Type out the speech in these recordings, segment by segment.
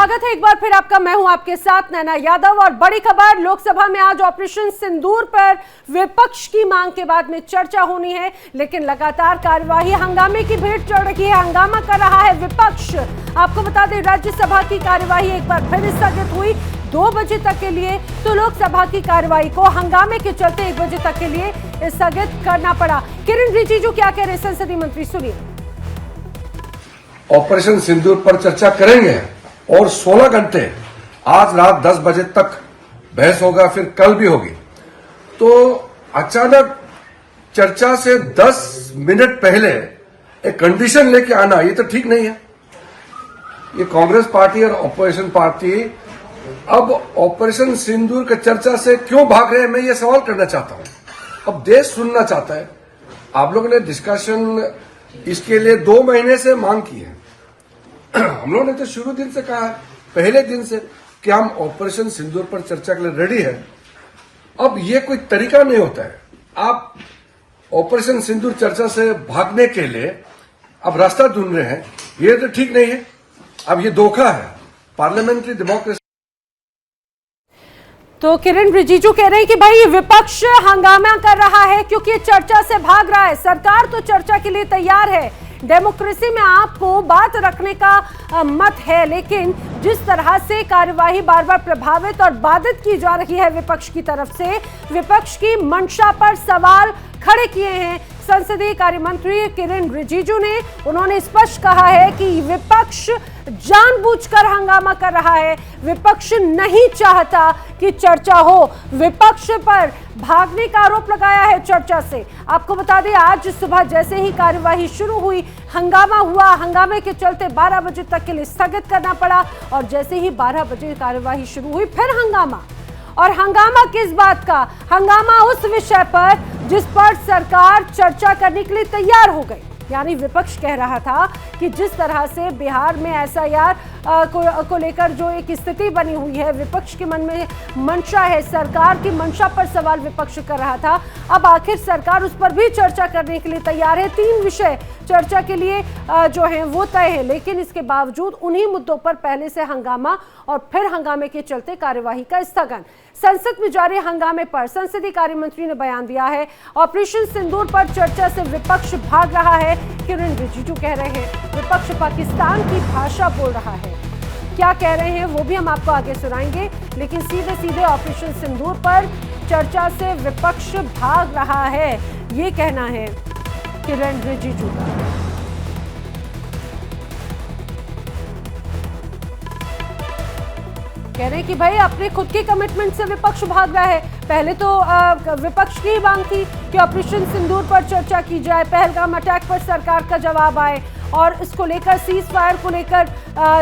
स्वागत है एक बार फिर आपका। मैं हूं आपके साथ नैना यादव और बड़ी खबर, लोकसभा में आज ऑपरेशन सिंदूर पर विपक्ष की मांग के बाद में चर्चा होनी है, लेकिन लगातार कार्यवाही हंगामे की भेंट चढ़ रही है। हंगामा कर रहा है विपक्ष। आपको बता दें, राज्यसभा की कार्यवाही एक बार फिर स्थगित हुई 2 बजे तक के लिए, तो लोकसभा की कार्यवाही को हंगामे के चलते 1 बजे तक के लिए स्थगित करना पड़ा। किरण रिजिजू क्या कह रहे हैं संसदीय मंत्री, सुनिए। ऑपरेशन सिंदूर पर चर्चा करेंगे और 16 घंटे आज रात 10 बजे तक बहस होगा, फिर कल भी होगी। तो अचानक चर्चा से 10 मिनट पहले एक कंडीशन लेके आना, ये तो ठीक नहीं है। ये कांग्रेस पार्टी और ऑपोजिशन पार्टी अब ऑपरेशन सिंदूर के चर्चा से क्यों भाग रहे हैं, मैं ये सवाल करना चाहता हूं। अब देश सुनना चाहता है। आप लोगों ने डिस्कशन इसके लिए 2 महीने से मांग की है। हम लोगों ने तो शुरू दिन से कहा है, पहले दिन से, कि हम ऑपरेशन सिंदूर पर चर्चा के लिए रेडी है। अब ये कोई तरीका नहीं होता है। आप ऑपरेशन सिंदूर चर्चा से भागने के लिए अब रास्ता ढूंढ रहे हैं, ये तो ठीक नहीं है। अब ये धोखा है पार्लियामेंट्री डेमोक्रेसी। तो किरण रिजिजू कह रहे हैं कि भाई विपक्ष हंगामा कर रहा है क्योंकि चर्चा से भाग रहा है। सरकार तो चर्चा के लिए तैयार है, डेमोक्रेसी में आपको बात रखने का मत है, लेकिन जिस तरह से कार्यवाही बार बार प्रभावित और बाधित की जा रही है विपक्ष की तरफ से, विपक्ष की मंशा पर सवाल खड़े किए हैं संसदीय कार्य मंत्री किरण रिजिजू ने। उन्होंने स्पष्ट कहा है कि विपक्ष जानबूझकर हंगामा कर रहा है, विपक्ष नहीं चाहता कि चर्चा हो, विपक्ष पर भागने का आरोप लगाया है चर्चा से। आपको बता दें, आज सुबह जैसे ही कार्यवाही शुरू हुई, हंगामा हुआ। हंगामे के चलते 12 बजे तक के लिए स्थगित करना पड़ा और जैसे ही 12 बजे कार्यवाही शुरू हुई, फिर हंगामा। और हंगामा किस बात का? हंगामा उस विषय पर जिस पर सरकार चर्चा करने के लिए तैयार हो गई। यानी विपक्ष कह रहा था कि जिस तरह से बिहार में एसआईआर को लेकर जो एक स्थिति बनी हुई है, विपक्ष के मन में मंशा है, सरकार की मंशा पर सवाल विपक्ष कर रहा था। अब आखिर सरकार उस पर भी चर्चा करने के लिए तैयार है। 3 विषय चर्चा के लिए जो है वो तय है, लेकिन इसके बावजूद उन्हीं मुद्दों पर पहले से हंगामा और फिर हंगामे के चलते कार्यवाही का स्थगन। संसद में जारी हंगामे पर संसदीय कार्य मंत्री ने बयान दिया है। ऑपरेशन सिंदूर पर चर्चा से विपक्ष भाग रहा है। किरण रिजिजू कह रहे हैं विपक्ष पाकिस्तान की भाषा बोल रहा है। क्या कह रहे हैं वो भी हम आपको आगे सुनाएंगे, लेकिन सीधे सीधे ऑपरेशन सिंदूर पर चर्चा से विपक्ष भाग रहा है, ये कहना है किरण रिजिजू का। कह रहे हैं कि भाई अपने खुद की कमिटमेंट से विपक्ष भाग रहा है। पहले तो विपक्ष की मांग थी कि ऑपरेशन सिंदूर पर चर्चा की जाए, पहलगाम अटैक पर सरकार का जवाब आए और इसको लेकर सीज फायर को लेकर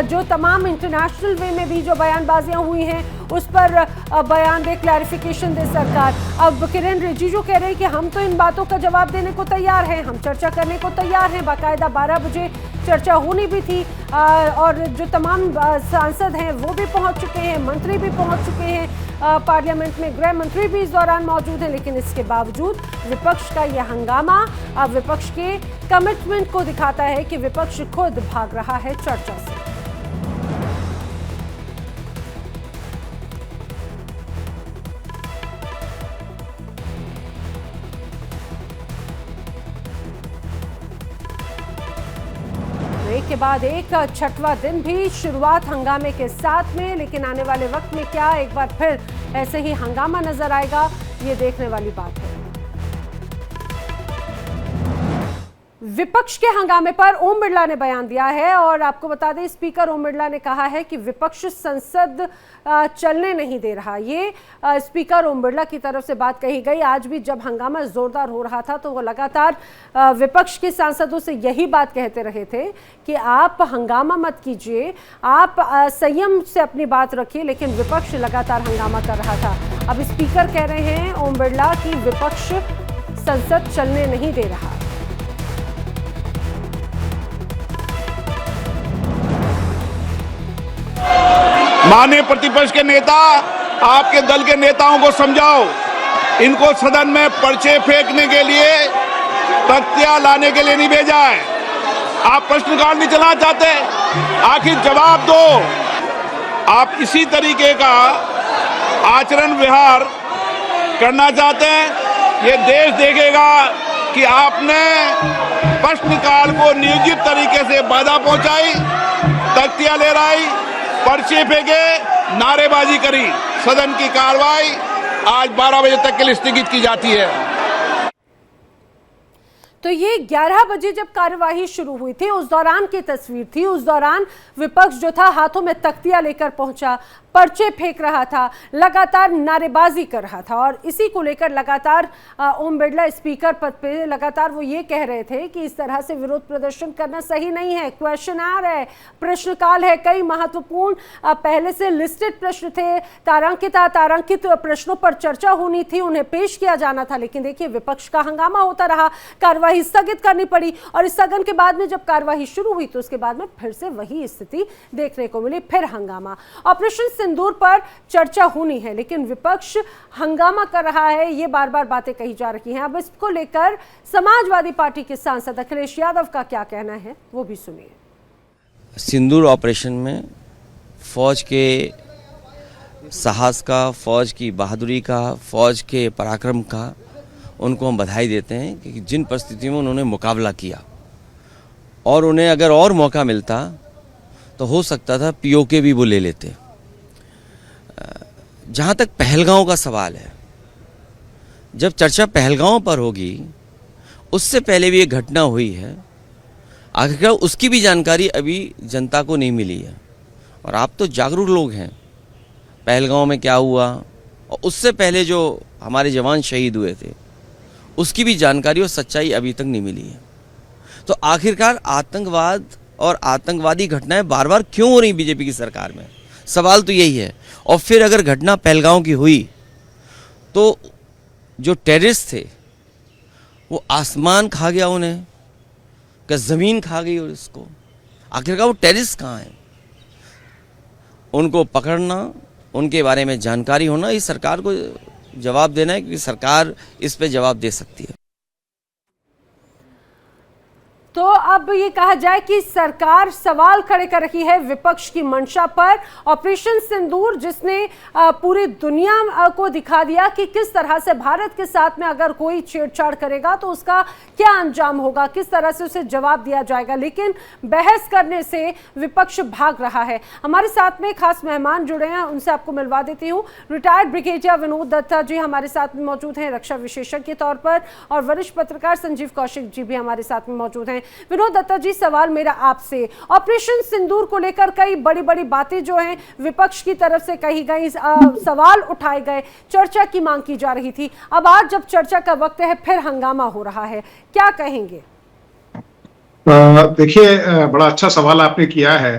जो तमाम इंटरनेशनल वे में भी जो बयानबाजियां हुई हैं उस पर बयान दे, क्लैरिफिकेशन दे सरकार। अब किरण रिजिजू कह रहे हैं कि हम तो इन बातों का जवाब देने को तैयार हैं, हम चर्चा करने को तैयार हैं। बाकायदा 12 बजे चर्चा होनी भी थी और जो तमाम सांसद हैं वो भी पहुंच चुके हैं, मंत्री भी पहुंच चुके हैं पार्लियामेंट में, गृह मंत्री भी इस दौरान मौजूद हैं। लेकिन इसके बावजूद विपक्ष का यह हंगामा अब विपक्ष के कमिटमेंट को दिखाता है कि विपक्ष खुद भाग रहा है चर्चा से। एक के बाद एक छठवां दिन भी शुरुआत हंगामे के साथ में, लेकिन आने वाले वक्त में क्या एक बार फिर ऐसे ही हंगामा नजर आएगा, ये देखने वाली बात है। विपक्ष के हंगामे पर ओम बिरला ने बयान दिया है और आपको बता दें, स्पीकर ओम बिरला ने कहा है कि विपक्ष संसद चलने नहीं दे रहा। ये स्पीकर ओम बिरला की तरफ से बात कही गई। आज भी जब हंगामा जोरदार हो रहा था तो वो लगातार विपक्ष के सांसदों से यही बात कहते रहे थे कि आप हंगामा मत कीजिए, आप संयम से अपनी बात रखिए, लेकिन विपक्ष लगातार हंगामा कर रहा था। अब स्पीकर कह रहे हैं ओम बिरला कि विपक्ष संसद चलने नहीं दे रहा। माननीय प्रतिपक्ष के नेता, आपके दल के नेताओं को समझाओ, इनको सदन में पर्चे फेंकने के लिए, तख्तियां लाने के लिए नहीं भेजा है। आप प्रश्नकाल नहीं चलाना चाहते, आखिर जवाब दो। आप इसी तरीके का आचरण व्यवहार करना चाहते हैं, ये देश देखेगा कि आपने प्रश्नकाल को नियोजित तरीके से बाधा पहुंचाई, तख्तियां लहराई, पर्चे फेंके, नारेबाजी करी। सदन की कार्रवाई आज 12 बजे तक के लिए स्थगित की जाती है। तो ये 11 बजे जब कार्यवाही शुरू हुई थी उस दौरान की तस्वीर थी। उस दौरान विपक्ष जो था हाथों में तख्तियां लेकर पहुंचा, पर्चे फेंक रहा था, लगातार नारेबाजी कर रहा था और इसी को लेकर लगातार ओम बिरला स्पीकर पद पे लगातार वो ये कह रहे थे कि इस तरह से विरोध प्रदर्शन करना सही नहीं है। क्वेश्चन आवर है, प्रश्नकाल है, कई महत्वपूर्ण पहले से लिस्टेड प्रश्न थे, तारांकित प्रश्नों पर चर्चा होनी थी, उन्हें पेश किया जाना था। लेकिन देखिए विपक्ष का हंगामा होता रहा, कार्यवाही स्थगित करनी पड़ी और इस स्थगन के बाद में जब कार्यवाही शुरू हुई तो उसके बाद में फिर से वही स्थिति देखने को मिली, फिर हंगामा। ऑपरेशन सिंदूर पर चर्चा होनी है लेकिन विपक्ष हंगामा कर रहा है, ये बार बार बातें कही जा रही हैं। अब इसको लेकर समाजवादी पार्टी के सांसद अखिलेश यादव का क्या कहना है वो भी सुनिए। सिंदूर ऑपरेशन में फौज के साहस का, फौज की बहादुरी का, फौज के पराक्रम का उनको हम बधाई देते हैं कि जिन परिस्थितियों में उन्होंने मुकाबला किया और उन्हें अगर और मौका मिलता तो हो सकता था पीओके भी वो ले लेते। जहाँ तक पहलगांव का सवाल है, जब चर्चा पहलगांव पर होगी, उससे पहले भी एक घटना हुई है, आखिरकार उसकी भी जानकारी अभी जनता को नहीं मिली है और आप तो जागरूक लोग हैं। पहलगांव में क्या हुआ और उससे पहले जो हमारे जवान शहीद हुए थे उसकी भी जानकारी और सच्चाई अभी तक नहीं मिली है। तो आखिरकार आतंकवाद और आतंकवादी घटनाएं बार बार क्यों हो रही बीजेपी की सरकार में, सवाल तो यही है। और फिर अगर घटना पहलगांव की हुई तो जो टेररिस्ट थे वो आसमान खा गया उन्हें, क्या ज़मीन खा गई और इसको, आखिरकार वो टेररिस्ट कहाँ हैं? उनको पकड़ना, उनके बारे में जानकारी होना, इस सरकार को जवाब देना है क्योंकि सरकार इस पे जवाब दे सकती है। तो अब ये कहा जाए कि सरकार सवाल खड़े कर रही है विपक्ष की मंशा पर। ऑपरेशन सिंदूर जिसने पूरी दुनिया को दिखा दिया कि किस तरह से भारत के साथ में अगर कोई छेड़छाड़ करेगा तो उसका क्या अंजाम होगा, किस तरह से उसे जवाब दिया जाएगा, लेकिन बहस करने से विपक्ष भाग रहा है। हमारे साथ में खास मेहमान जुड़े हैं, उनसे आपको मिलवा देती हूँ। रिटायर्ड ब्रिगेडियर विनोद दत्ता जी हमारे साथ में मौजूद हैं रक्षा विशेषज्ञ के तौर पर, और वरिष्ठ पत्रकार संजीव कौशिक जी भी हमारे साथ में मौजूद हैं। विनोद दत्ता जी, सवाल मेरा आपसे, ऑपरेशन सिंदूर को लेकर कई बड़ी बड़ी बातें जो हैं विपक्ष की तरफ से कही गई, सवाल उठाए गए, चर्चा की मांग की जा रही थी। अब आज जब चर्चा का वक्त है फिर हंगामा हो रहा है, क्या कहेंगे? देखिए, बड़ा अच्छा सवाल आपने किया है।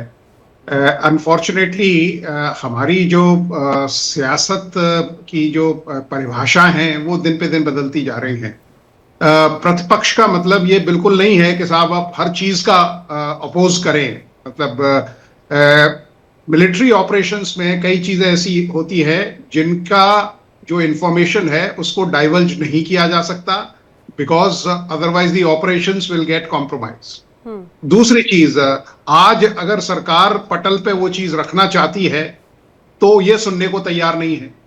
अनफॉर्चुनेटली हमारी जो सियासत की जो परिभाषा है वो दिन पे दिन बदलती जा रही है। प्रतिपक्ष का मतलब ये बिल्कुल नहीं है कि साहब आप हर चीज का अपोज करें। मतलब मिलिट्री ऑपरेशंस में कई चीजें ऐसी होती है जिनका जो इंफॉर्मेशन है उसको डाइवर्ज नहीं किया जा सकता, because otherwise the operations will get compromise. दूसरी चीज, आज अगर सरकार पटल पे वो चीज रखना चाहती है तो ये सुनने को तैयार नहीं है।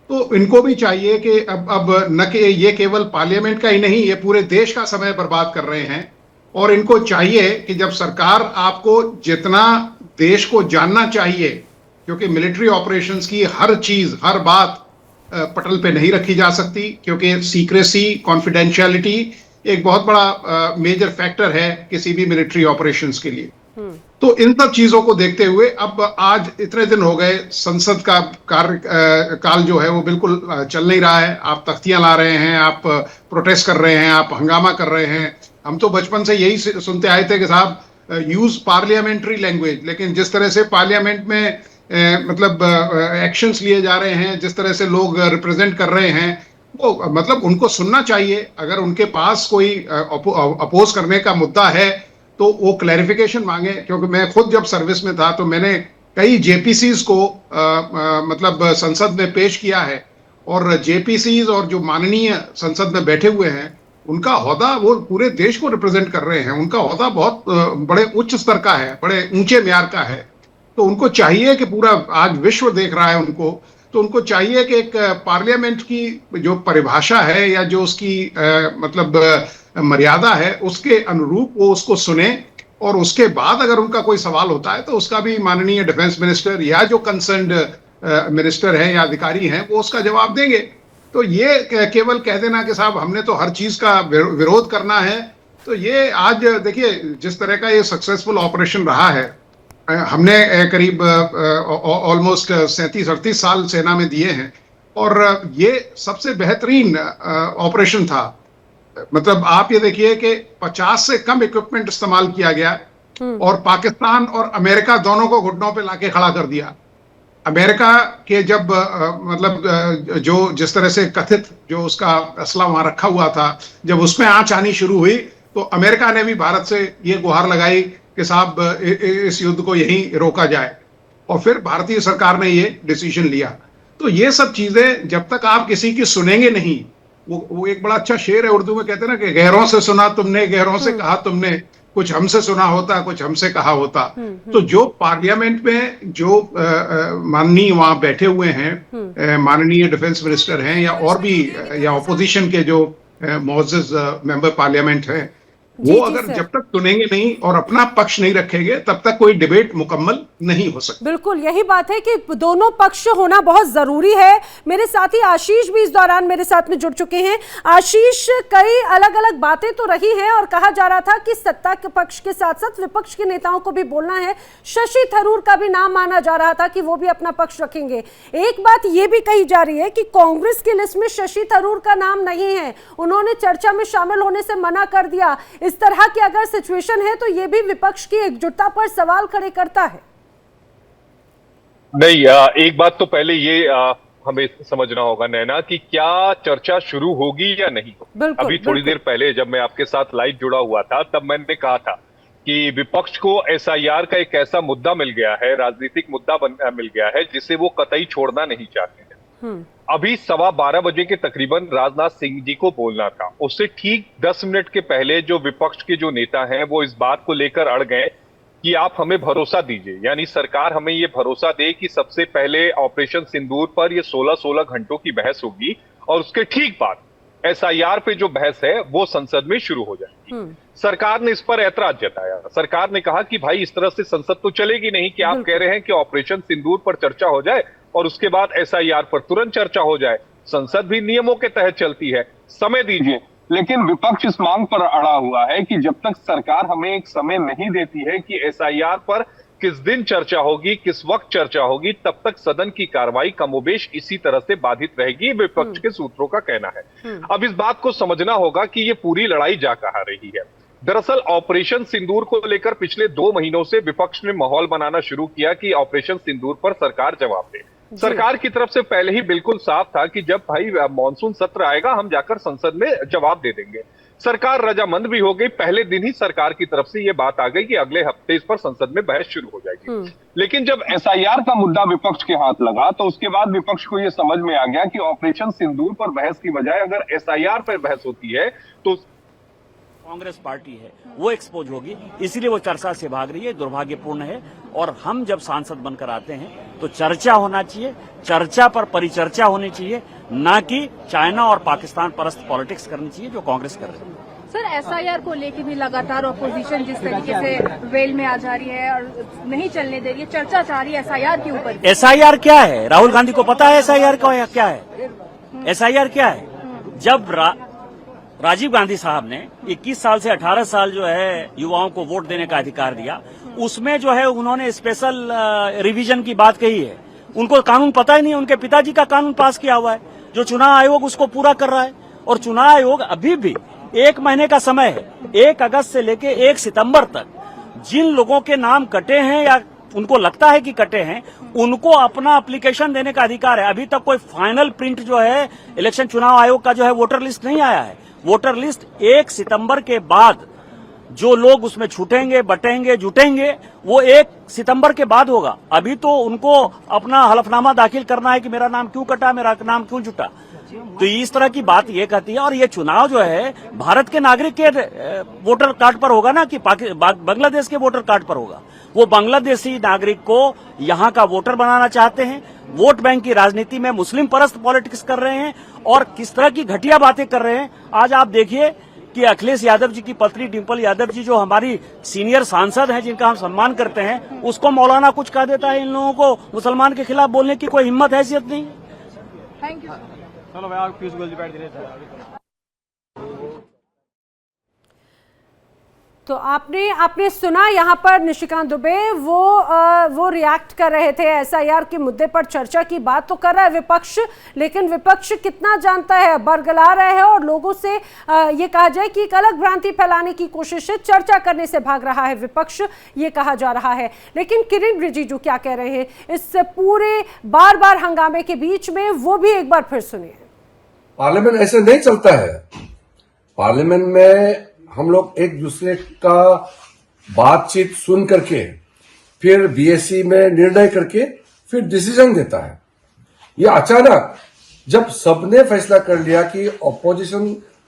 तो इनको भी चाहिए कि अब न कि ये केवल पार्लियामेंट का ही नहीं, ये पूरे देश का समय बर्बाद कर रहे हैं। और इनको चाहिए कि जब सरकार आपको जितना देश को जानना चाहिए, क्योंकि मिलिट्री ऑपरेशंस की हर चीज, हर बात पटल पे नहीं रखी जा सकती, क्योंकि सीक्रेसी, कॉन्फिडेंशियलिटी एक बहुत बड़ा मेजर फैक्टर है किसी भी मिलिट्री ऑपरेशंस के लिए। तो इन सब चीजों को देखते हुए अब आज इतने दिन हो गए, संसद का काल जो है वो बिल्कुल चल नहीं रहा है। आप तख्तियां ला रहे हैं, आप प्रोटेस्ट कर रहे हैं, आप हंगामा कर रहे हैं। हम तो बचपन से यही सुनते आए थे कि साहब यूज पार्लियामेंट्री लैंग्वेज, लेकिन जिस तरह से पार्लियामेंट में मतलब एक्शंस लिए जा रहे हैं, जिस तरह से लोग रिप्रेजेंट कर रहे हैं, वो मतलब उनको सुनना चाहिए। अगर उनके पास कोई अपोज करने का मुद्दा है तो वो क्लैरिफिकेशन मांगे। क्योंकि मैं खुद जब सर्विस में था तो मैंने कई जेपीसीज को मतलब संसद में पेश किया है, और जेपीसीज और जो माननीय संसद में बैठे हुए हैं उनका ओहदा वो पूरे देश को रिप्रेजेंट कर रहे हैं। उनका ओहदा बहुत बड़े उच्च स्तर का है, बड़े ऊंचे म्यार का है। तो उनको चाहिए कि पूरा आज विश्व देख रहा है उनको, तो उनको चाहिए कि एक पार्लियामेंट की जो परिभाषा है या जो उसकी मतलब मर्यादा है उसके अनुरूप वो उसको सुने, और उसके बाद अगर उनका कोई सवाल होता है तो उसका भी माननीय डिफेंस मिनिस्टर या जो कंसर्न्ड मिनिस्टर है या अधिकारी हैं वो उसका जवाब देंगे। तो ये केवल कह देना कि साहब हमने तो हर चीज का विरोध करना है, तो ये आज देखिए जिस तरह का ये सक्सेसफुल ऑपरेशन रहा है, हमने करीब ऑलमोस्ट 37-38 साल सेना में दिए हैं, और ये सबसे बेहतरीन ऑपरेशन था। मतलब आप ये देखिए कि 50 से कम इक्विपमेंट इस्तेमाल किया गया और पाकिस्तान और अमेरिका दोनों को घुटनों पे लाके खड़ा कर दिया। अमेरिका के जब मतलब जो जिस तरह से कथित जो उसका असला वहां रखा हुआ था, जब उसमें आंच आनी शुरू हुई तो अमेरिका ने भी भारत से ये गुहार लगाई कि साहब इस युद्ध को यहीं रोका जाए, और फिर भारतीय सरकार ने ये डिसीजन लिया। तो ये सब चीजें जब तक आप किसी की सुनेंगे नहीं, वो एक बड़ा अच्छा शेर है उर्दू में, कहते हैं ना कि गहरों से सुना तुमने, गहरों से कहा तुमने, कुछ हमसे सुना होता, कुछ हमसे कहा होता। तो जो पार्लियामेंट में जो माननीय वहां बैठे हुए हैं माननीय डिफेंस मिनिस्टर हैं या और भी या ऑपोजिशन के जो मोअज़्ज़ज़ मेंबर पार्लियामेंट हैं, वो अगर जब तक सुनेंगे नहीं और अपना पक्ष नहीं रखेंगे तब तक कोई डिबेट मुकम्मल नहीं हो सकती। बिल्कुल यही बात है कि दोनों पक्ष होना बहुत जरूरी है। मेरे साथी आशीष भी इस दौरान मेरे साथ में जुड़ चुके हैं। आशीष, कई अलग अलग बातें तो रही हैं और कहा जा रहा था कि सत्ता के पक्ष के साथ साथ विपक्ष के नेताओं को भी बोलना है। शशि थरूर का भी नाम माना जा रहा था कि वो भी अपना पक्ष रखेंगे। एक बात ये भी कही जा रही है कि कांग्रेस की लिस्ट में शशि थरूर का नाम नहीं है, उन्होंने चर्चा में शामिल होने से मना कर दिया। इस तरह की अगर सिचुएशन है तो ये भी विपक्ष की एकजुटता पर सवाल खड़े करता है। नहीं, एक बात तो पहले ये हमें समझना होगा नैना कि क्या चर्चा शुरू होगी या नहीं। अभी थोड़ी देर पहले जब मैं आपके साथ लाइव जुड़ा हुआ था तब मैंने कहा था कि विपक्ष को एसआईआर का एक ऐसा मुद्दा मिल गया है, राजनीतिक मुद्दा मिल गया है जिसे वो कतई छोड़ना नहीं चाहते हैं। अभी 12:15 बजे के तकरीबन राजनाथ सिंह जी को बोलना था, उससे ठीक 10 मिनट के पहले जो विपक्ष के जो नेता हैं वो इस बात को लेकर अड़ गए कि आप हमें भरोसा दीजिए, यानी सरकार हमें ये भरोसा दे कि सबसे पहले ऑपरेशन सिंदूर पर ये 16 घंटों की बहस होगी और उसके ठीक बाद एसआईआर पे जो बहस है वो संसद में शुरू हो जाएगी। सरकार ने इस पर ऐतराज जताया। सरकार ने कहा कि भाई इस तरह से संसद तो चलेगी नहीं कि आप कह रहे हैं कि ऑपरेशन सिंदूर पर चर्चा हो जाए और उसके बाद एसआईआर पर तुरंत चर्चा हो जाए। संसद भी नियमों के तहत चलती है, समय दीजिए। लेकिन विपक्ष इस मांग पर अड़ा हुआ है कि जब तक सरकार हमें एक समय नहीं देती है कि एसआईआर पर किस दिन चर्चा होगी, किस वक्त चर्चा होगी, तब तक सदन की कार्रवाई कमोबेश इसी तरह से बाधित रहेगी, विपक्ष के सूत्रों का कहना है। अब इस बात को समझना होगा कि ये पूरी लड़ाई जा कहां रही है। दरअसल ऑपरेशन सिंदूर को लेकर पिछले 2 महीनों से विपक्ष ने माहौल बनाना शुरू किया कि ऑपरेशन सिंदूर पर सरकार जवाब दे। सरकार की तरफ से पहले ही बिल्कुल साफ था कि जब भाई मॉनसून सत्र आएगा हम जाकर संसद में जवाब दे देंगे। सरकार रजामंद भी हो गई, पहले दिन ही सरकार की तरफ से यह बात आ गई कि अगले हफ्ते इस पर संसद में बहस शुरू हो जाएगी। लेकिन जब एसआईआर का मुद्दा विपक्ष के हाथ लगा तो उसके बाद विपक्ष को यह समझ में आ गया कि ऑपरेशन सिंदूर पर बहस की बजाय अगर एसआईआर पर बहस होती है तो कांग्रेस पार्टी है वो एक्सपोज होगी, इसीलिए वो चर्चा से भाग रही है। दुर्भाग्यपूर्ण है। और हम जब सांसद बनकर आते हैं तो चर्चा होना चाहिए, चर्चा पर परिचर्चा होनी चाहिए, ना कि चाइना और पाकिस्तान परस्त पॉलिटिक्स करनी चाहिए जो कांग्रेस कर रही है। सर, एसआईआर को लेकर भी लगातार ऑपोजिशन जिस तरीके से वेल में आ जा रही है और नहीं चलने दे रही है, चर्चा चाह रही है एसआईआर के ऊपर। एसआईआर क्या है? राहुल गांधी को पता है एसआईआर क्या है? एसआईआर क्या है? जब राजीव गांधी साहब ने 21 साल से 18 साल जो है युवाओं को वोट देने का अधिकार दिया, उसमें जो है उन्होंने स्पेशल रिवीजन की बात कही है। उनको कानून पता ही नहीं, उनके पिताजी का कानून पास किया हुआ है जो चुनाव आयोग उसको पूरा कर रहा है। और चुनाव आयोग अभी भी 1 महीने का समय है, 1 अगस्त से लेके 1 सितंबर तक जिन लोगों के नाम कटे हैं या उनको लगता है कि कटे हैं, उनको अपना एप्लीकेशन देने का अधिकार है। अभी तक कोई फाइनल प्रिंट जो है इलेक्शन चुनाव आयोग का जो है वोटर लिस्ट नहीं आया है। वोटर लिस्ट 1 सितंबर के बाद जो लोग उसमें छूटेंगे, बटेंगे, जुटेंगे, वो 1 सितंबर के बाद होगा। अभी तो उनको अपना हलफनामा दाखिल करना है कि मेरा नाम क्यों कटा, मेरा नाम क्यों जुटा। तो इस तरह की बात ये कहती है। और ये चुनाव जो है भारत के नागरिक के वोटर कार्ड पर होगा ना कि बांग्लादेश के वोटर कार्ड पर होगा। वो बांग्लादेशी नागरिक को यहाँ का वोटर बनाना चाहते हैं, वोट बैंक की राजनीति में मुस्लिम परस्त पॉलिटिक्स कर रहे हैं और किस तरह की घटिया बातें कर रहे हैं। आज आप देखिए कि अखिलेश यादव जी की पत्नी डिंपल यादव जी, जो हमारी सीनियर सांसद हैं, जिनका हम सम्मान करते हैं, उसको मौलाना कुछ कह देता है। इन लोगों को मुसलमान के खिलाफ बोलने की कोई हिम्मत हैसियत नहीं। Thank you. चलो भाई, आप पीयूष गोयल जी बैठ गए। तो आपने सुना यहाँ पर निशिकांत दुबे वो रिएक्ट कर रहे थे एसआईआर के मुद्दे पर। चर्चा की बात तो कर रहा है विपक्ष, लेकिन विपक्ष कितना जानता है, बरगला रहे हैं और लोगों से ये कहा जाए कि एक अलग भ्रांति फैलाने की कोशिश है, चर्चा करने से भाग रहा है विपक्ष, ये कहा जा रहा है। लेकिन किरण रिजिजू क्या कह रहे हैं इस पूरे बार बार हंगामे के बीच में, वो भी एक बार फिर सुनिए। पार्लियामेंट ऐसे नहीं चलता है। पार्लियामेंट में हम लोग एक दूसरे का बातचीत सुन करके फिर बीएससी में निर्णय करके फिर डिसीजन देता है। ये अचानक जब सबने फैसला कर लिया कि ऑपोजिशन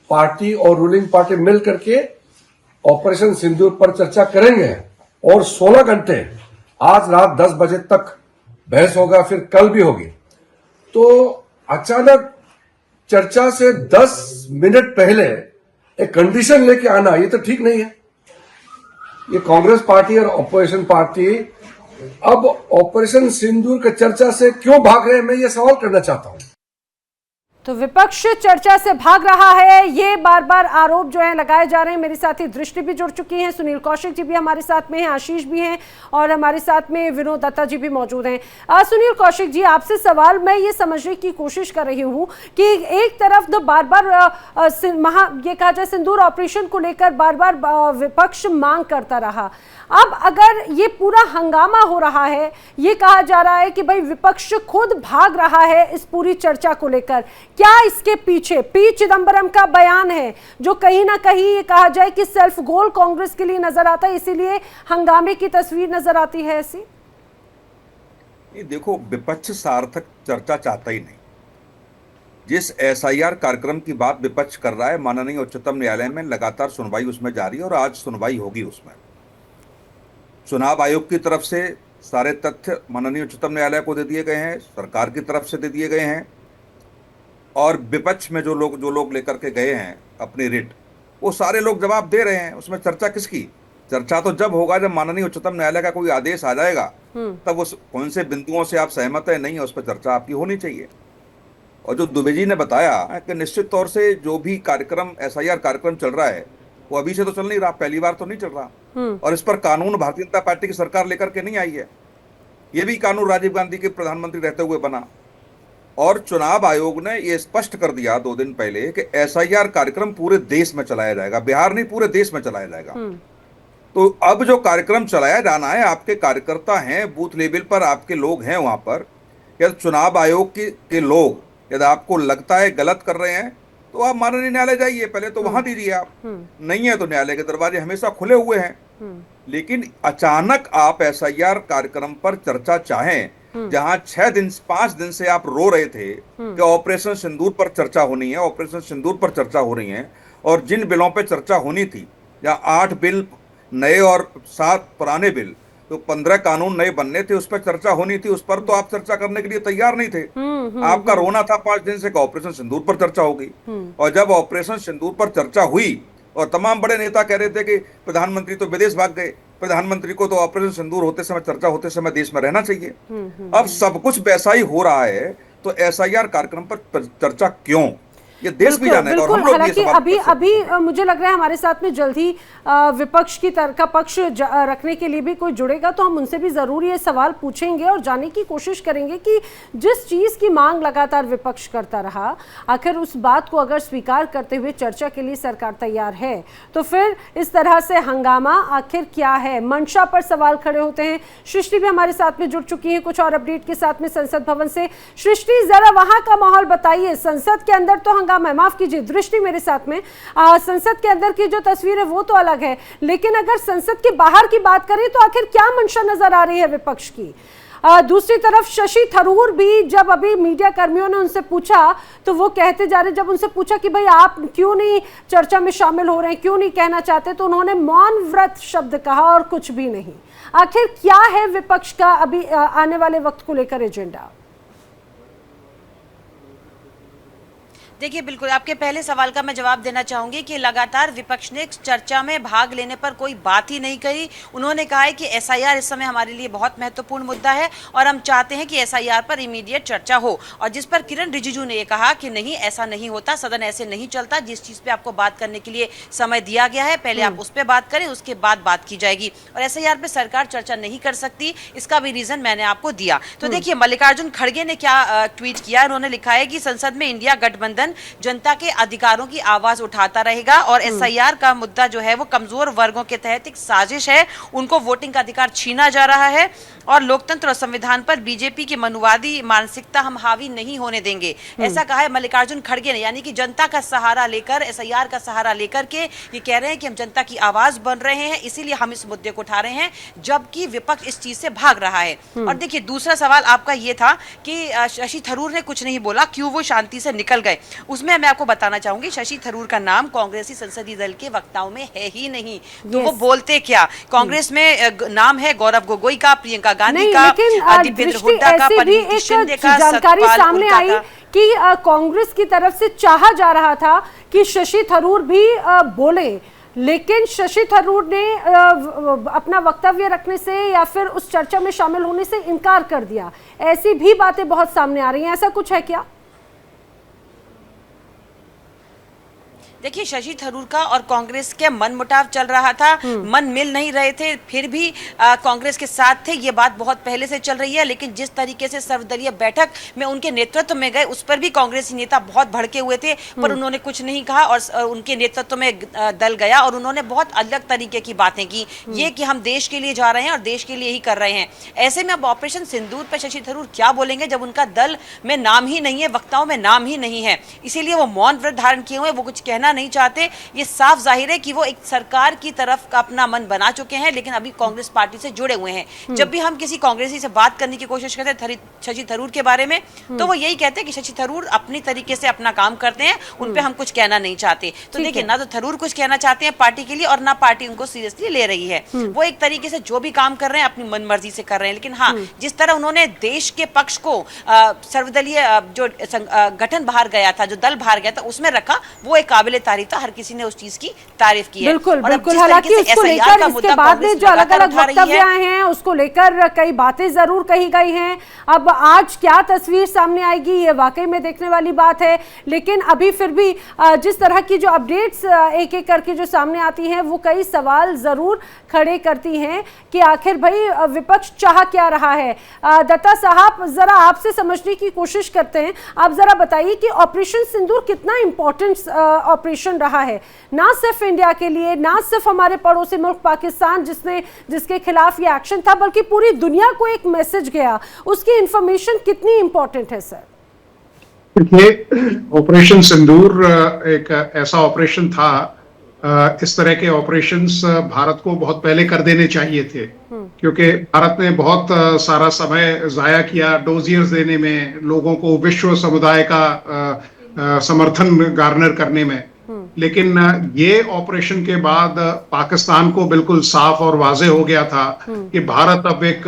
पार्टी और रूलिंग पार्टी मिल करके ऑपरेशन सिंदूर पर चर्चा करेंगे और 16 घंटे आज रात 10 बजे तक बहस होगा, फिर कल भी होगी, तो अचानक चर्चा से 10 मिनट पहले एक कंडीशन लेके आना, ये तो ठीक नहीं है। ये कांग्रेस पार्टी और ऑपोजिशन पार्टी अब ऑपरेशन सिंदूर की चर्चा से क्यों भाग रहे हैं, मैं ये सवाल करना चाहता हूं। तो विपक्ष चर्चा से भाग रहा है, ये बार बार आरोप जो है लगाए जा रहे हैं। मेरे साथी दृष्टि भी जुड़ चुकी हैं, सुनील कौशिक जी भी हमारे साथ में हैं, आशीष भी हैं और हमारे साथ में विनोद दत्ता जी भी मौजूद हैं। सुनील कौशिक जी, आपसे सवाल मैं ये समझने की कोशिश कर रही हूँ कि एक तरफ तो बार बार ये कहा जाए सिंदूर ऑपरेशन को लेकर बार बार विपक्ष मांग करता रहा। अब अगर ये पूरा हंगामा हो रहा है, ये कहा जा रहा है कि भाई विपक्ष खुद भाग रहा है इस पूरी चर्चा को लेकर, क्या इसके पीछे पी चिदंबरम का बयान है जो कहीं ना कहीं ये कहा जाए कि सेल्फ गोल कांग्रेस के लिए नजर आता है, इसीलिए हंगामे की तस्वीर नजर आती है ऐसी? ये देखो, विपक्ष सार्थक चर्चा चाहता ही नहीं। जिस एसआईआर कार्यक्रम की बात विपक्ष कर रहा है, माननीय उच्चतम न्यायालय में लगातार सुनवाई उसमें जारी है और आज सुनवाई होगी। उसमें चुनाव आयोग की तरफ से सारे तथ्य माननीय उच्चतम न्यायालय को दे दिए गए हैं, सरकार की तरफ से दे दिए गए हैं और विपक्ष में जो लोग लेकर के गए हैं अपनी रिट, वो सारे लोग जवाब दे रहे हैं। उसमें चर्चा किसकी? चर्चा तो जब होगा जब माननीय उच्चतम न्यायालय का कोई आदेश आ जाएगा, तब उस कौन से बिंदुओं से आप सहमत है नहीं है, उस पर चर्चा आपकी होनी चाहिए। और जो दुबे जी ने बताया कि निश्चित तौर से जो भी कार्यक्रम एसआईआर कार्यक्रम चल रहा है वो अभी से तो चल नहीं रहा, पहली बार तो नहीं चल रहा। और इस पर कानून भारतीय जनता पार्टी की सरकार लेकर के नहीं आई है, ये भी कानून राजीव गांधी के प्रधानमंत्री रहते हुए बना। और चुनाव आयोग ने ये स्पष्ट कर दिया 2 दिन पहले कि एसआईआर कार्यक्रम पूरे देश में चलाया जाएगा, बिहार नहीं पूरे देश में चलाया जाएगा। तो अब जो कार्यक्रम चलाया जाना है, आपके कार्यकर्ता हैं, बूथ लेवल पर आपके लोग हैं वहां पर, यदि चुनाव आयोग के लोग यदि आपको लगता है गलत कर रहे हैं तो आप माननीय न्यायालय जाइए, पहले तो वहां दीजिए। आप नहीं है तो न्यायालय के दरवाजे हमेशा खुले हुए हैं। लेकिन अचानक आप एसआईआर कार्यक्रम पर चर्चा चाहें, जहां 5 दिन से आप रो रहे थे कि ऑपरेशन सिंदूर पर चर्चा होनी है, ऑपरेशन सिंदूर पर चर्चा हो रही है, और जिन बिलों पर चर्चा होनी थी, या 8 बिल नए और 7 पुराने बिल, तो 15 कानून नए बनने थे, उस पर चर्चा होनी थी, उस पर तो आप चर्चा करने के लिए तैयार नहीं थे। आपका रोना था 5 दिन से कि ऑपरेशन सिंदूर पर चर्चा होगी। और जब ऑपरेशन सिंदूर पर चर्चा हुई और तमाम बड़े नेता कह रहे थे कि प्रधानमंत्री तो विदेश भाग गए, प्रधानमंत्री को तो ऑपरेशन सिंदूर होते समय, चर्चा होते समय देश में रहना चाहिए। अब सब कुछ वैसा ही हो रहा है, तो एसआईआर कार्यक्रम पर चर्चा क्यों? ये देश भी जानेगा। और हम लोग हालांकि अभी मुझे लग रहा है हमारे साथ में जल्द ही विपक्ष की तरफ का पक्ष रखने के लिए भी कोई जुड़ेगा, तो हम उनसे भी जरूर ये सवाल पूछेंगे और जानने की कोशिश करेंगे कि जिस चीज की मांग लगातार विपक्ष करता रहा, आखिर उस बात को अगर स्वीकार करते हुए चर्चा के लिए सरकार तैयार है, तो फिर इस तरह से हंगामा आखिर क्या है? मंशा पर सवाल खड़े होते हैं। सृष्टि भी हमारे साथ में जुड़ चुकी है कुछ और अपडेट के साथ में संसद भवन से। सृष्टि, जरा वहां का माहौल बताइए। संसद के अंदर तो माफ कीजिए, दृष्टि मेरे साथ में, संसद के अंदर की जो तस्वीर है वो तो अलग है, लेकिन अगर संसद के बाहर की बात करें तो आखिर क्या मंशा नजर आ रही है विपक्ष की? दूसरी तरफ शशि थरूर भी, जब अभी मीडिया कर्मियों ने उनसे पूछा तो वो कहते जा रहे, जब उनसे पूछा कि भाई आप क्यों नहीं चर्चा में शामिल हो रहे हैं, क्यों नहीं कहना चाहते, तो उन्होंने मौन व्रत शब्द कहा और कुछ भी नहीं। आखिर क्या है विपक्ष का अभी आने वाले वक्त को लेकर एजेंडा? देखिए, बिल्कुल आपके पहले सवाल का मैं जवाब देना चाहूंगी कि लगातार विपक्ष ने चर्चा में भाग लेने पर कोई बात ही नहीं कही। उन्होंने कहा है कि एसआईआर इस समय हमारे लिए बहुत महत्वपूर्ण मुद्दा है और हम चाहते हैं कि एसआईआर पर इमीडिएट चर्चा हो। और जिस पर किरण रिजिजू ने ये कहा कि नहीं, ऐसा नहीं होता, सदन ऐसे नहीं चलता, जिस चीज पे आपको बात करने के लिए समय दिया गया है पहले आप उस पर बात करें, उसके बाद बात की जाएगी। और एसआईआर पे सरकार चर्चा नहीं कर सकती, इसका भी रीजन मैंने आपको दिया। तो देखिए, मल्लिकार्जुन खड़गे ने क्या ट्वीट किया। उन्होंने लिखा है कि संसद में इंडिया गठबंधन जनता के अधिकारों की आवाज उठाता रहेगा और एसआईआर का मुद्दा जो है वो कमजोर वर्गों के तहत एक साजिश है, उनको वोटिंग का अधिकार छीना जा रहा है और लोकतंत्र और संविधान पर बीजेपी की मनुवादी मानसिकता हम हावी नहीं होने देंगे। ऐसा कहा है मल्लिकार्जुन खड़गे ने, यानी कि जनता का सहारा लेकर, एसआईआर का सहारा लेकर के ये कह रहे हैं कि हम जनता की आवाज बन रहे हैं, इसीलिए हम इस मुद्दे को उठा रहे हैं, जबकि विपक्ष इस चीज से भाग रहा है। और देखिए, दूसरा सवाल आपका ये था कि शशि थरूर ने कुछ नहीं बोला, क्यों वो शांति से निकल गए। उसमें मैं आपको बताना चाहूंगी, शशि थरूर का नाम कांग्रेसी संसदीय दल के वक्ताओं में है ही नहीं, तो वो बोलते क्या? कांग्रेस में नाम है गौरव गोगोई का, प्रियंका गांधी का, दीपेंद्र हुड्डा का, परिणीति शिंदे का, जानकारी सामने आई कि कांग्रेस की तरफ से चाहा जा रहा था कि शशि थरूर भी बोले, लेकिन शशि थरूर ने अपना वक्तव्य रखने से या फिर उस चर्चा में शामिल होने से इनकार कर दिया। ऐसी भी बातें बहुत सामने आ रही हैं, ऐसा कुछ है क्या? देखिए, शशि थरूर का और कांग्रेस के मनमुटाव चल रहा था, मन मिल नहीं रहे थे, फिर भी कांग्रेस के साथ थे, ये बात बहुत पहले से चल रही है। लेकिन जिस तरीके से सर्वदलीय बैठक में उनके नेतृत्व में गए, उस पर भी कांग्रेसी नेता बहुत भड़के हुए थे, पर उन्होंने कुछ नहीं कहा और उनके नेतृत्व में दल गया और उन्होंने बहुत अलग तरीके की बातें की, ये कि हम देश के लिए जा रहे हैं और देश के लिए ही कर रहे हैं। ऐसे में अब ऑपरेशन सिंदूर पर शशि थरूर क्या बोलेंगे जब उनका दल में नाम ही नहीं है, वक्ताओं में नाम ही नहीं है? इसीलिए वो मौन व्रत धारण किए हुए, वो कुछ कहना नहीं चाहते। ये साफ जाहिर है कि वो एक सरकार की तरफ अपना मन बना चुके हैं, लेकिन अभी कांग्रेस पार्टी से जुड़े हुए हैं। जब भी हम किसी कांग्रेसी से बात करने की कोशिश करते हैं शशि थरूर के बारे में, तो वो यही कहते हैं कि शशि थरूर अपनी तरीके से अपना काम करते हैं, उन पे हम कुछ कहना नहीं चाहते। तो देखिए, ना तो थरूर कुछ कहना चाहते हैं पार्टी के लिए और ना पार्टी उनको सीरियसली ले रही है। वो एक तरीके से जो भी काम कर रहे हैं अपनी मनमर्जी से कर रहे हैं। लेकिन हाँ, जिस तरह उन्होंने देश के पक्ष को सर्वदलीय जो गठन बाहर गया था, जो दल बाहर गया था, उसमें रखा, वो एक काबिले तारीफ था, हर किसी ने उस चीज की तारीफ की है। बिल्कुल, बिल्कुल। हालांकि उसको लेकर इसके बाद में जो अलग अलग वक्तव्य आए हैं, उसको लेकर कई बातें जरूर कही गई हैं। अब आज क्या तस्वीर सामने आएगी, ये वाकई में देखने वाली बात है। लेकिन अभी फिर भी जिस तरह की जो अपडेट्स एक एक करके जो सामने आती हैं, वो कई सवाल जरूर खड़े करती हैं कि आखिर भाई विपक्ष चाह क्या रहा है। दत्ता साहब, जरा आपसे समझने की कोशिश करते हैं। आप जरा बताइए कि ऑपरेशन सिंदूर कितना इंपॉर्टेंट ऑपरेशन रहा है, ना सिर्फ इंडिया के लिए, ना सिर्फ हमारे पड़ोसी मुल्क पाकिस्तान जिसके खिलाफ ये एक्शन था, बल्कि पूरी दुनिया को एक मैसेज गया। उसकी इंफॉर्मेशन कितनी इंपॉर्टेंट है सर? देखिए, ऑपरेशन सिंदूर एक ऐसा ऑपरेशन था, इस तरह के ऑपरेशंस भारत को बहुत पहले कर देने चाहिए थे, क्योंकि भारत ने बहुत सारा समय जाया किया डोजियर्स देने में, लोगों को विश्व समुदाय का समर्थन गार्नर करने में। लेकिन ये ऑपरेशन के बाद पाकिस्तान को बिल्कुल साफ और वाजे हो गया था कि भारत अब एक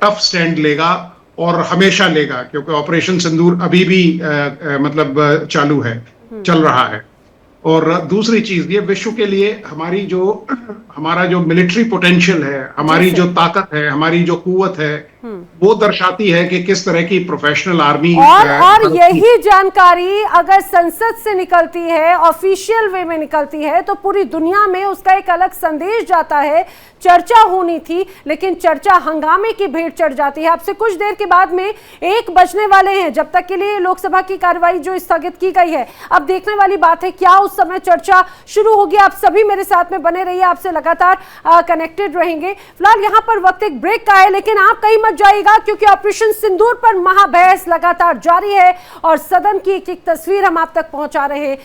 टफ स्टैंड लेगा और हमेशा लेगा, क्योंकि ऑपरेशन सिंदूर अभी भी मतलब चालू है, चल रहा है। और दूसरी चीज, ये विश्व के लिए हमारा जो मिलिट्री पोटेंशियल है, हमारी जो ताकत है, हमारी जो कुव्वत है, वो दर्शाती है कि किस तरह की प्रोफेशनल आर्मी और यही जानकारी अगर संसद से निकलती है, ऑफिशियल वे में निकलती है, तो पूरी दुनिया में उसका एक अलग संदेश जाता है। चर्चा होनी थी, लेकिन चर्चा हंगामे की भेंट चढ़ जाती है। आपसे कुछ देर के बाद में 1 बजने वाले हैं, जब तक के लिए लोकसभा की कार्रवाई जो स्थगित की गई है। अब देखने वाली बात है क्या उस समय चर्चा शुरू होगी। आप सभी मेरे साथ में बने रहिए, आपसे लगातार कनेक्टेड रहेंगे। फिलहाल यहाँ पर वक्त एक ब्रेक का है, लेकिन आप कहीं मत जाइएगा, क्योंकि ऑपरेशन सिंदूर पर महाबहस लगातार जारी है और सदन की एक एक तस्वीर हम आप तक पहुंचा रहे हैं।